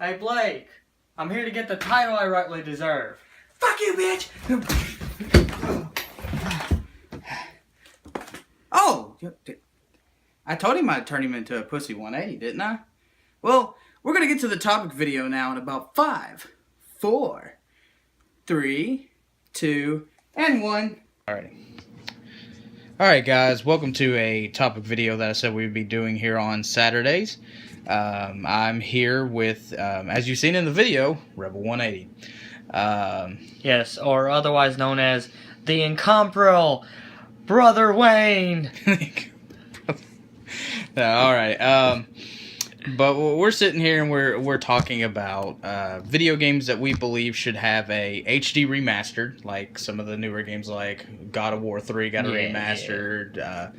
Hey, Blake, I'm here to get the title I rightly deserve. Fuck you, bitch! Oh! I told him I'd turn him into a pussy 180, didn't I? Well, we're gonna get to the topic video now in about 5, 4, 3, 2, and 1. Alright guys, welcome to a topic video that I said we'd be doing here on Saturdays. I'm here with, as you've seen in the video, Rebel 180. Yes, or otherwise known as the incomparable Brother Wayne. Alright, but we're sitting here and we're talking about video games that we believe should have a HD remastered, like some of the newer games like God of War 3 got a remastered. Yeah.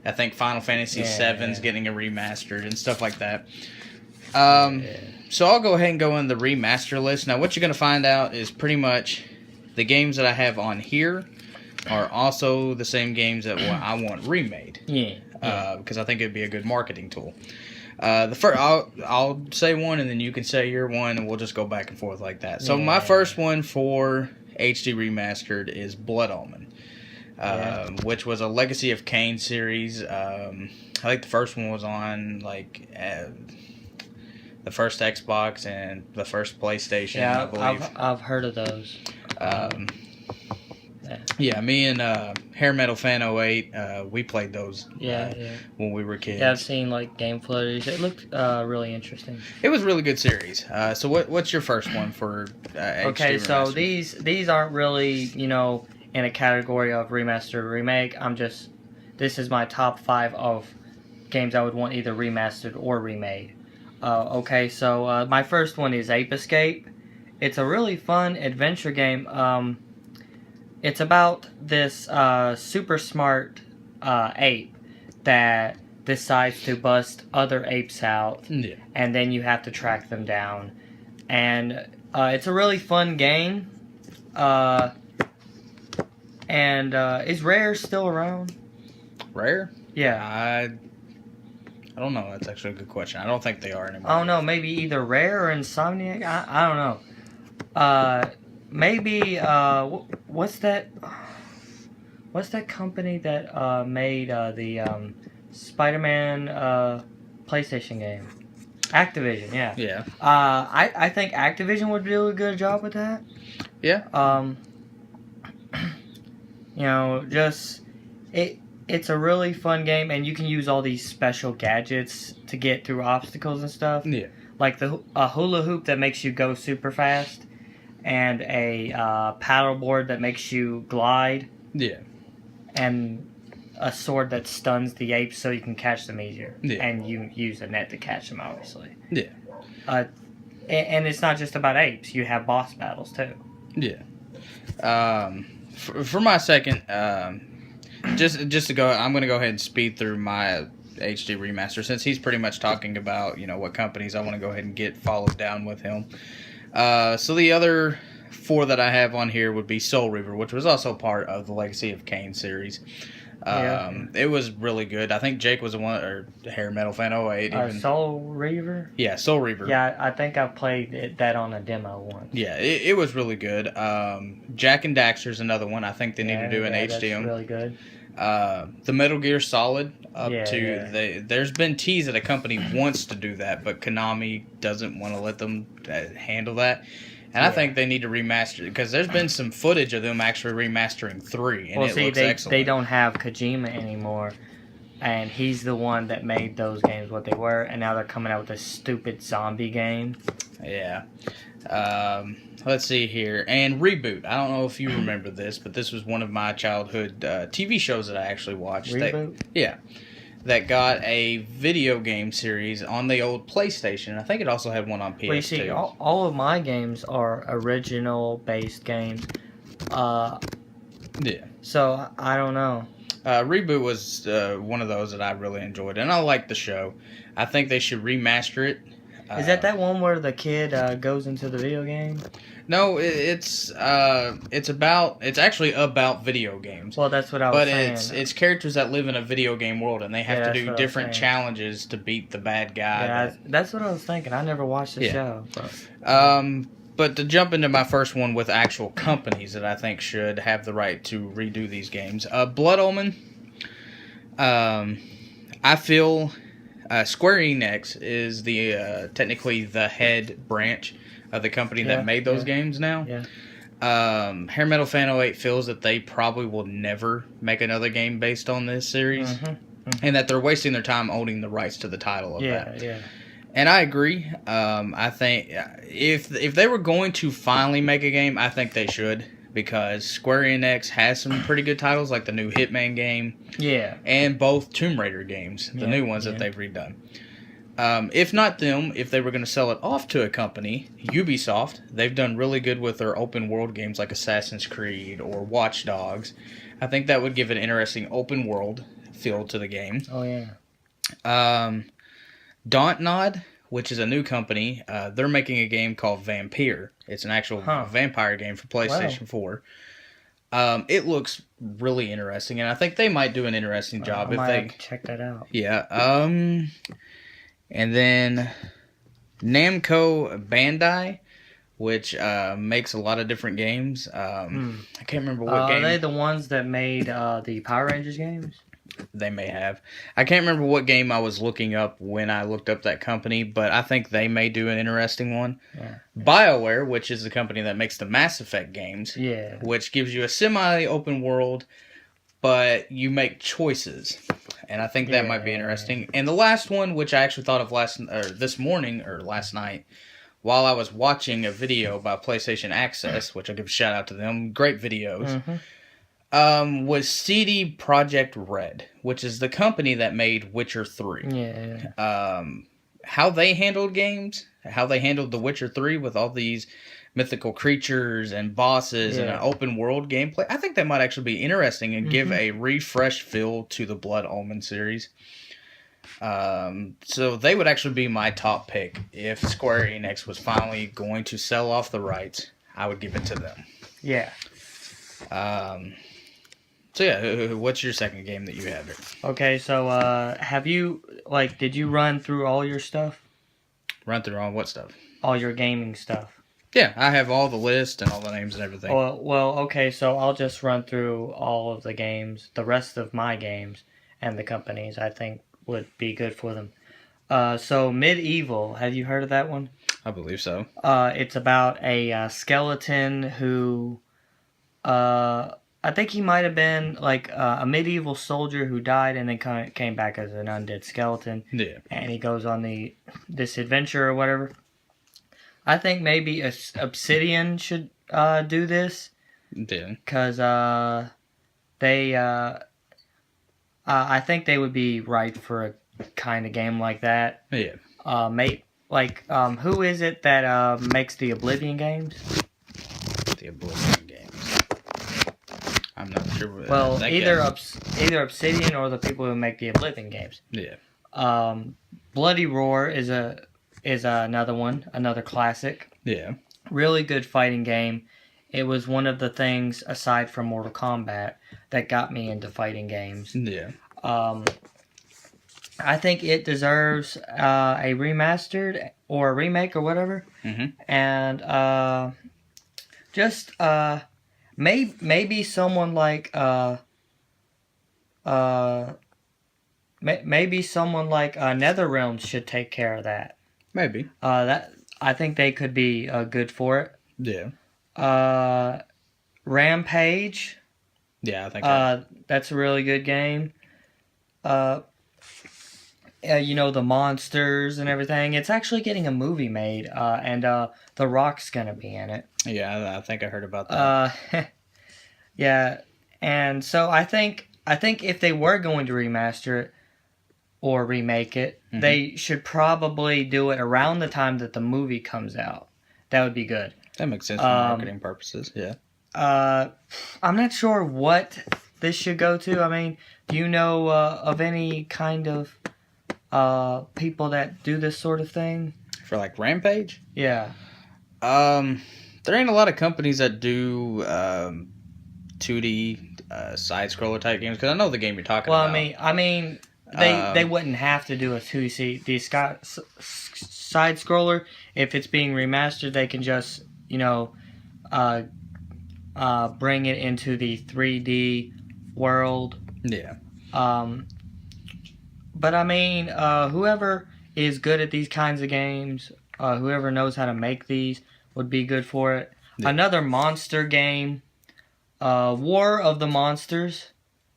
I think Final Fantasy VII's getting a remastered and stuff like that. So I'll go ahead and go in the remaster list. Now what you're going to find out is pretty much the games that I have on here are also the same games that I want remade. Because I think it'd be a good marketing tool. The first, I'll say one, and then you can say your one, and we'll just go back and forth like that. So my first one for HD remastered is Blood Omen, which was a Legacy of Kain series. I think the first one was on like the first Xbox and the first PlayStation. Yeah, I believe. I've heard of those. Yeah, me and Hair Metal Fan 08, we played those when we were kids. Yeah, I've seen like game footage. It looked really interesting. It was a really good series. So what's your first one for HD Okay, so remastered? these aren't really, you know, in a category of remaster or remake. This is my top 5 of games I would want either remastered or remade. Okay, so my first one is Ape Escape. It's a really fun adventure game. It's about this super smart ape that decides to bust other apes out, and then you have to track them down. And it's a really fun game. Is Rare still around? Rare? Yeah. I don't know. That's actually a good question. I don't think they are anymore. I don't know. Maybe either Rare or Insomniac. I don't know. Maybe what's that company that made the Spider-Man PlayStation game? Activision, yeah. Yeah. I think Activision would do a good job with that. Yeah. You know, just it's a really fun game, and you can use all these special gadgets to get through obstacles and stuff. Yeah. Like a hula hoop that makes you go super fast, and a paddleboard that makes you glide. Yeah. And a sword that stuns the apes so you can catch them easier. Yeah. And you use a net to catch them, obviously. Yeah. And it's not just about apes. You have boss battles, too. Yeah. For my second, just to go, I'm going to go ahead and speed through my HD remaster, since he's pretty much talking about, you know, what companies I want to go ahead and get followed down with him. So the other 4 that I have on here would be Soul Reaver, which was also part of the Legacy of Kain series. It was really good. I think Jake was the one, or Hair Metal Fan 08. Soul Reaver? Yeah, Soul Reaver. Yeah, I think I played that on a demo once. Yeah, it was really good. Jack and Daxter's another one. I think they need to do an HDM. That's really good. The Metal Gear Solid there's been teased that a company wants to do that, but Konami doesn't want to let them handle that. And I think they need to remaster it, because there's been some footage of them actually remastering 3, and looks excellent. They don't have Kojima anymore, and he's the one that made those games what they were, and now they're coming out with this stupid zombie game. Yeah. Let's see here. And Reboot. I don't know if you remember this, but this was one of my childhood TV shows that I actually watched. Reboot? That got a video game series on the old PlayStation. I think it also had one on PS2. Well, you see, all of my games are original-based games. So, I don't know. Reboot was one of those that I really enjoyed, and I liked the show. I think they should remaster it. Is that one where the kid goes into the video game? No, it's actually about video games. Well, that's what I was But saying. it's characters that live in a video game world, and they have to that's do what I was different saying. challenges to beat the bad guy. Yeah, that's what I was thinking. I never watched the show. But to jump into my first one with actual companies that I think should have the right to redo these games, Blood Omen. I feel Square Enix is the technically the head branch of the company that made those games now. Yeah. Hair Metal Fan 08 feels that they probably will never make another game based on this series, and that they're wasting their time owning the rights to the title of that. Yeah. And I agree. I think if they were going to finally make a game, I think they should, because Square Enix has some pretty good titles, like the new Hitman game. Yeah. And both Tomb Raider games, the new ones that they've redone. If not them, if they were going to sell it off to a company, Ubisoft, they've done really good with their open world games like Assassin's Creed or Watch Dogs. I think that would give an interesting open world feel to the game. Oh, yeah. Dontnod, which is a new company, they're making a game called Vampire. It's an actual vampire game for PlayStation 4. It looks really interesting, and I think they might do an interesting job I might have to check that out. Yeah. And then Namco Bandai, which makes a lot of different games. I can't remember what game. Are they the ones that made the Power Rangers games? They may have. I can't remember what game I was looking up when I looked up that company, but I think they may do an interesting one. Yeah. BioWare, which is the company that makes the Mass Effect games, which gives you a semi-open world, but you make choices. And I think that might be interesting. And the last one, which I actually thought of last night, while I was watching a video by PlayStation Access, which I'll give a shout out to them, great videos, was CD Projekt Red, which is the company that made Witcher 3. Yeah. How they handled games, how they handled The Witcher 3 with all these mythical creatures and bosses and an open world gameplay, I think that might actually be interesting and give a refreshed feel to the Blood Omen series. So they would actually be my top pick. If Square Enix was finally going to sell off the rights, I would give it to them. Yeah. So yeah, what's your second game that you have here? Okay, so have you, did you run through all your stuff? Run through all what stuff? All your gaming stuff. Yeah, I have all the list and all the names and everything. Well, okay, so I'll just run through all of the games, the rest of my games, and the companies I think would be good for them. So Medieval, have you heard of that one? I believe so. It's about a skeleton who, I think he might have been a medieval soldier who died and then came back as an undead skeleton. Yeah. And he goes on this adventure or whatever. I think maybe Obsidian should do this. Yeah. Because I think they would be right for a kind of game like that. Yeah. Who is it that makes the Oblivion games? The Oblivion games. I'm not sure. Well, either Obsidian or the people who make the Oblivion games. Yeah. Bloody Roar is another one, another classic. Yeah. Really good fighting game. It was one of the things, aside from Mortal Kombat, that got me into fighting games. Yeah. I think it deserves a remastered or a remake or whatever. And maybe someone like NetherRealm should take care of that. Maybe. I think they could be good for it. Yeah. Rampage. Yeah, I think that's a really good game. The monsters and everything. It's actually getting a movie made, and The Rock's gonna be in it. Yeah, I think I heard about that. Yeah, and so I think if they were going to remaster it or remake it, they should probably do it around the time that the movie comes out. That would be good. That makes sense for marketing purposes, yeah. I'm not sure what this should go to. I mean, do you know of any kind of people that do this sort of thing? For like Rampage? Yeah. There ain't a lot of companies that do 2D side scroller type games because I know the game you're talking Well, about. I mean, they wouldn't have to do a 2D side scroller if it's being remastered. They can just bring it into the 3D world. Yeah. But I mean, whoever is good at these kinds of games, whoever knows how to make these, would be good for it. Yeah. Another monster game, War of the Monsters.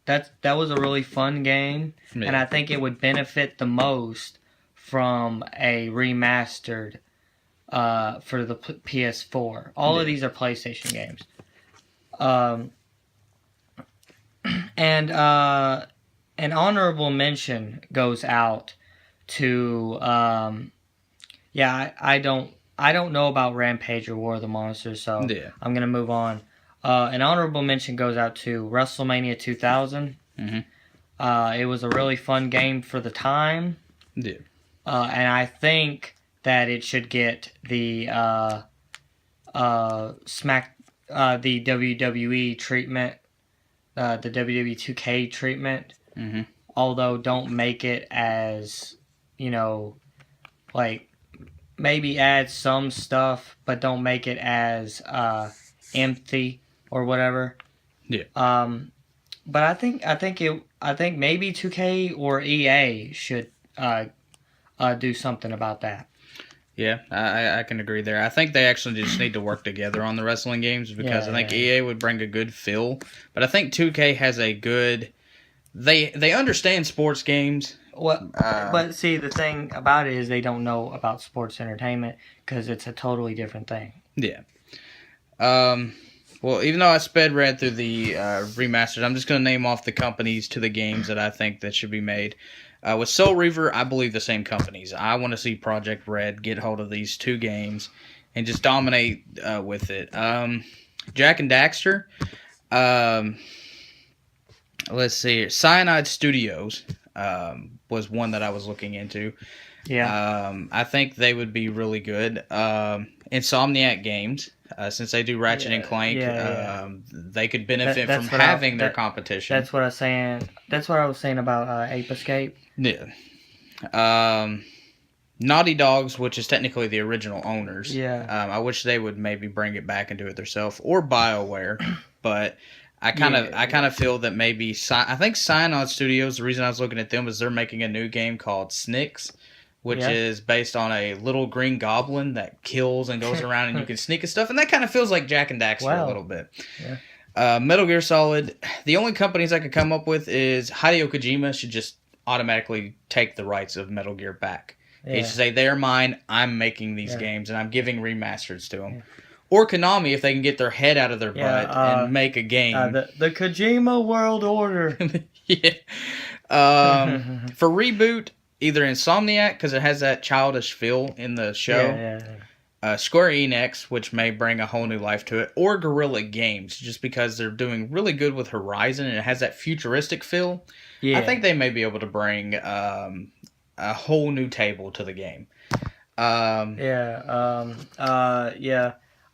That was a really fun game, and I think it would benefit the most from a remastered for the PS4. All of these are PlayStation games. And an honorable mention goes out to I don't know about Rampage or War of the Monsters, so I'm gonna move on. An honorable mention goes out to WrestleMania 2000. It was a really fun game for the time. And I think that it should get the the WWE treatment, the WWE 2K treatment. Although don't make it as, like, maybe add some stuff, but don't make it as empty or whatever. But I think maybe 2K or EA should do something about that. Yeah, I can agree there. I think they actually just need to work together on the wrestling games because I think EA would bring a good feel, but I think 2K has a good. They understand sports games. Well, but see, the thing about it is they don't know about sports entertainment because it's a totally different thing. Yeah. Well, even though I read through the remasters, I'm just going to name off the companies to the games that I think that should be made. With Soul Reaver, I believe the same companies. I want to see Project Red get hold of these two games and just dominate with it. Jak and Daxter. Let's see. Cyanide Studios was one that I was looking into. Yeah. I think they would be really good. Insomniac Games, since they do Ratchet and Clank, they could benefit from having their competition. That's what I was saying. That's what I was saying about Ape Escape. Yeah. Naughty Dogs, which is technically the original owners. Yeah. I wish they would maybe bring it back and do it themselves, or BioWare, but. I kind of feel that maybe I think Cyanide Studios. The reason I was looking at them is they're making a new game called Snicks, which is based on a little green goblin that kills and goes around and you can sneak and stuff. And that kind of feels like Jak and Daxter a little bit. Yeah. Metal Gear Solid. The only companies I could come up with is Hideo Kojima should just automatically take the rights of Metal Gear back. He should say they're mine. I'm making these games and I'm giving remasters to them. Yeah. Or Konami, if they can get their head out of their butt and make a game. The Kojima World Order. Yeah. For reboot, either Insomniac, because it has that childish feel in the show. Square Enix, which may bring a whole new life to it. Or Guerrilla Games, just because they're doing really good with Horizon and it has that futuristic feel. Yeah. I think they may be able to bring a whole new table to the game.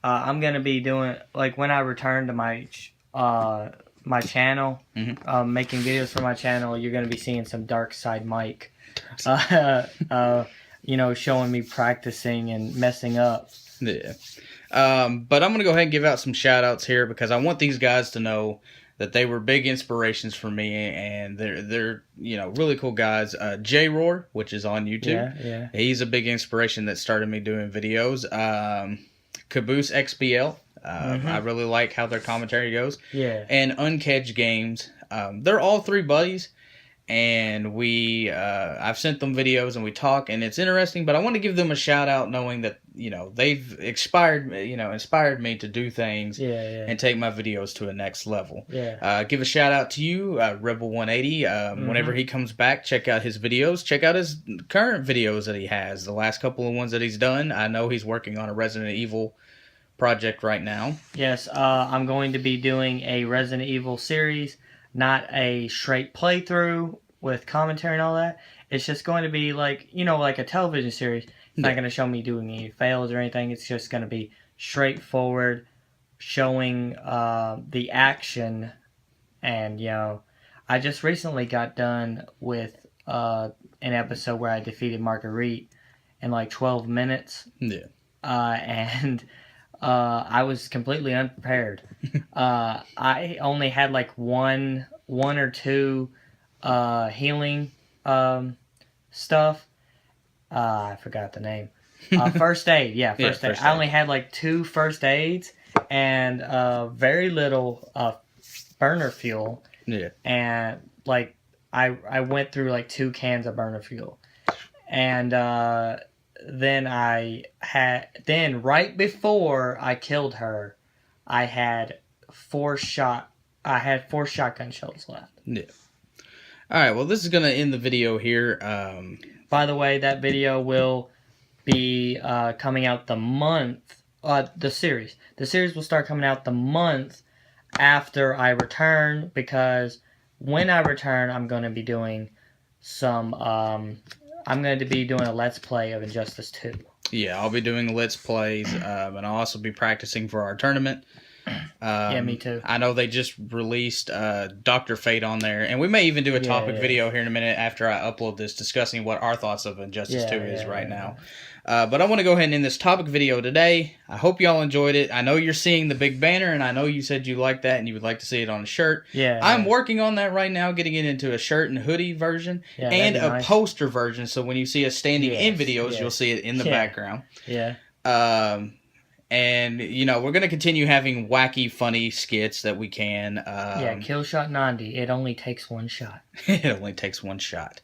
I'm gonna be doing, like, when I return to my my channel, making videos for my channel. You're gonna be seeing some Dark Side Mike, showing me practicing and messing up. Yeah. But I'm gonna go ahead and give out some shout outs here because I want these guys to know that they were big inspirations for me, and they're really cool guys. J-Roar, which is on YouTube, he's a big inspiration that started me doing videos. Caboose XBL. I really like how their commentary goes. Yeah. And Uncaged Games. They're all three buddies, and I've sent them videos and we talk, and it's interesting. But I want to give them a shout out, knowing that they've inspired me to do things and take my videos to a next level. Yeah. Give a shout out to you, Rebel 180. Whenever he comes back, check out his videos. Check out his current videos that he has. The last couple of ones that he's done. I know he's working on a Resident Evil project right now. Yes, I'm going to be doing a Resident Evil series, not a straight playthrough with commentary and all that. It's just going to be like, like a television series. It's not going to show me doing any fails or anything. It's just going to be straightforward, showing the action. And, I just recently got done with an episode where I defeated Marguerite in like 12 minutes. Yeah. And I was completely unprepared. I only had like one or two healing stuff. I forgot the name. First aid, first aid. First I aid. only had like 2 first aids and very little burner fuel. Yeah. And like I went through like 2 cans of burner fuel, and then right before I killed her, I had 4 shotgun shells left. Yeah. All right. Well, this is gonna end the video here. By the way, that video will be coming out the month. The series will start coming out the month after I return, because when I return, I'm going to be doing I'm going to be doing a Let's Play of Injustice 2. Yeah, I'll be doing Let's Plays, and I'll also be practicing for our tournament. Yeah, me too. I know they just released Dr. Fate on there, and we may even do a topic video here in a minute after I upload this, discussing what our thoughts of Injustice 2 is right now. But I want to go ahead and end this topic video today. I hope y'all enjoyed it. I know you're seeing the big banner, and I know you said you liked that and you would like to see it on a shirt. Yeah. I'm working on that right now, getting it into a shirt and hoodie version, and a poster version, so when you see us standing in videos, you'll see it in the background. Yeah. And, we're going to continue having wacky, funny skits that we can. Kill shot Nandi. It only takes 1 shot. It only takes 1 shot.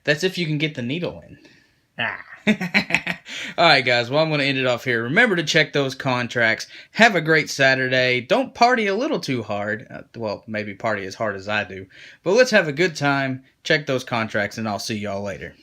That's if you can get the needle in. All right, guys. Well, I'm going to end it off here. Remember to check those contracts. Have a great Saturday. Don't party a little too hard. Well, maybe party as hard as I do. But let's have a good time. Check those contracts, and I'll see y'all later.